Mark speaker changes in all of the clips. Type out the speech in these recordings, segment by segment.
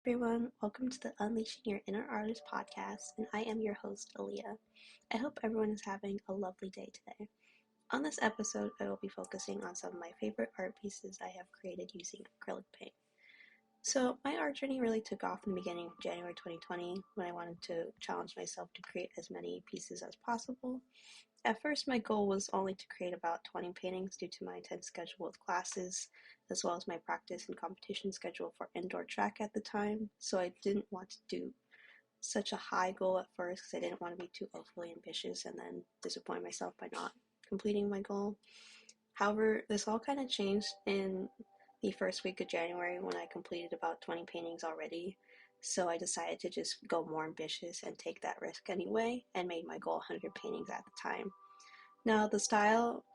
Speaker 1: Everyone, welcome to the Unleashing Your Inner Artist podcast, and I am your host, Aaliyah. I hope everyone is having a lovely day today. On this episode, I will be focusing on some of my favorite art pieces I have created using acrylic paint. So, my art journey really took off in the beginning of January 2020 when I wanted to challenge myself to create as many pieces as possible. At first, my goal was only to create about 20 paintings due to my intense schedule with classes, as well as my practice and competition schedule for indoor track at the time, so I didn't want to do such a high goal at first because I didn't want to be too overly ambitious and then disappoint myself by not completing my goal. However, this all kind of changed in the first week of January when I completed about 20 paintings already. So I decided to just go more ambitious and take that risk anyway and made my goal 100 paintings at the time. Now, the style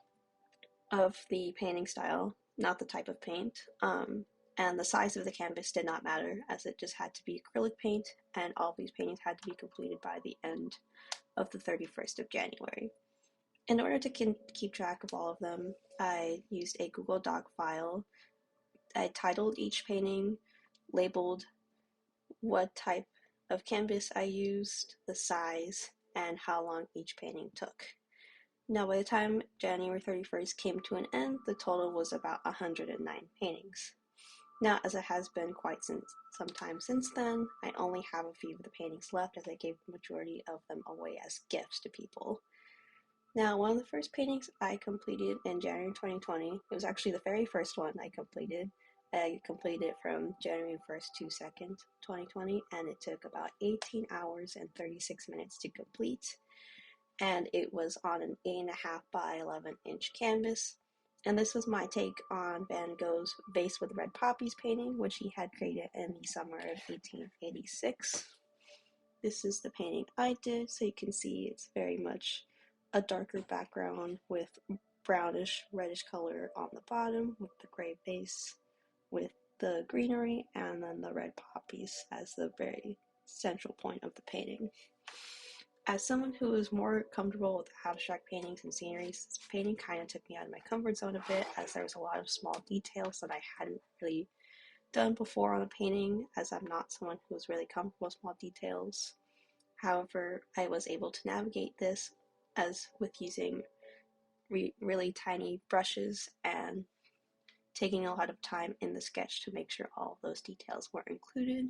Speaker 1: of the painting style, not the type of paint, and the size of the canvas did not matter as it just had to be acrylic paint and all these paintings had to be completed by the end of the 31st of January. In order to keep track of all of them, I used a Google Doc file. I titled each painting, labeled what type of canvas I used, the size, and how long each painting took. Now, by the time January 31st came to an end, the total was about 109 paintings. Now, as it has been quite some time since then, I only have a few of the paintings left as I gave the majority of them away as gifts to people. Now, one of the first paintings I completed in January 2020, it was actually the very first one I completed. I completed it from January 1st to 2nd, 2020, and it took about 18 hours and 36 minutes to complete. And it was on an 8.5 by 11 inch canvas. And this was my take on Van Gogh's Vase with Red Poppies painting, which he had created in the summer of 1886. This is the painting I did, so you can see it's very much a darker background with brownish reddish color on the bottom with the gray base with the greenery and then the red poppies as the very central point of the painting. As someone who is more comfortable with abstract paintings and sceneries, this painting kind of took me out of my comfort zone a bit as there was a lot of small details that I hadn't really done before on a painting, as I'm not someone who is really comfortable with small details. However, I was able to navigate this as with using really tiny brushes and taking a lot of time in the sketch to make sure all of those details were included.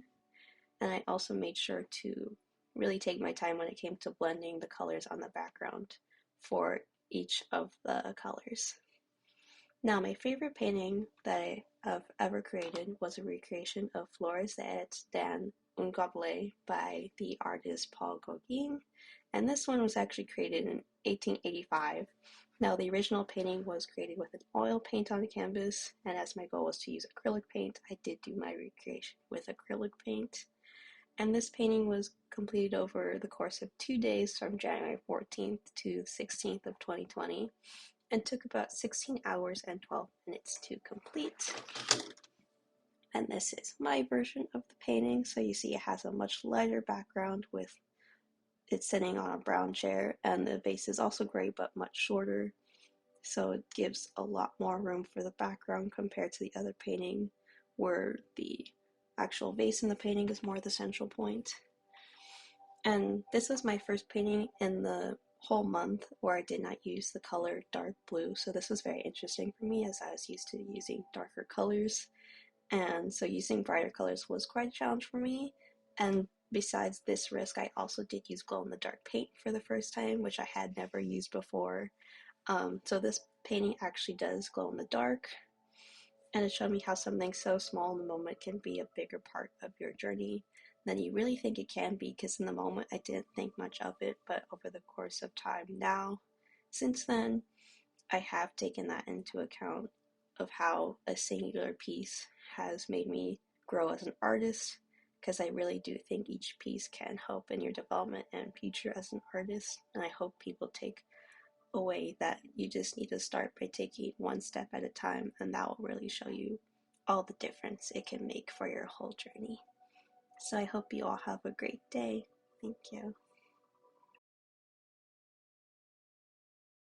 Speaker 1: And I also made sure to really take my time when it came to blending the colors on the background for each of the colors. Now, my favorite painting that I have ever created was a recreation of Flores d'un Gobelet by the artist Paul Gauguin, and this one was actually created in 1885. Now, the original painting was created with an oil paint on the canvas, and as my goal was to use acrylic paint, I did do my recreation with acrylic paint. And this painting was completed over the course of 2 days from January 14th to 16th of 2020 and took about 16 hours and 12 minutes to complete. And this is my version of the painting. So you see it has a much lighter background with it sitting on a brown chair, and the base is also gray but much shorter. So it gives a lot more room for the background compared to the other painting where the actual vase in the painting is more the central point. And this was my first painting in the whole month where I did not use the color dark blue, so this was very interesting for me as I was used to using darker colors, and so using brighter colors was quite a challenge for me. And besides this risk, I also did use glow-in-the-dark paint for the first time, which I had never used before. So this painting actually does glow in the dark, and it showed me how something so small in the moment can be a bigger part of your journey than you really think it can be, because in the moment I didn't think much of it, but over the course of time now, since then, I have taken that into account of how a singular piece has made me grow as an artist, because I really do think each piece can help in your development and future as an artist, and I hope people take away that you just need to start by taking one step at a time, and that will really show you all the difference it can make for your whole journey. So I hope you all have a great day. Thank you.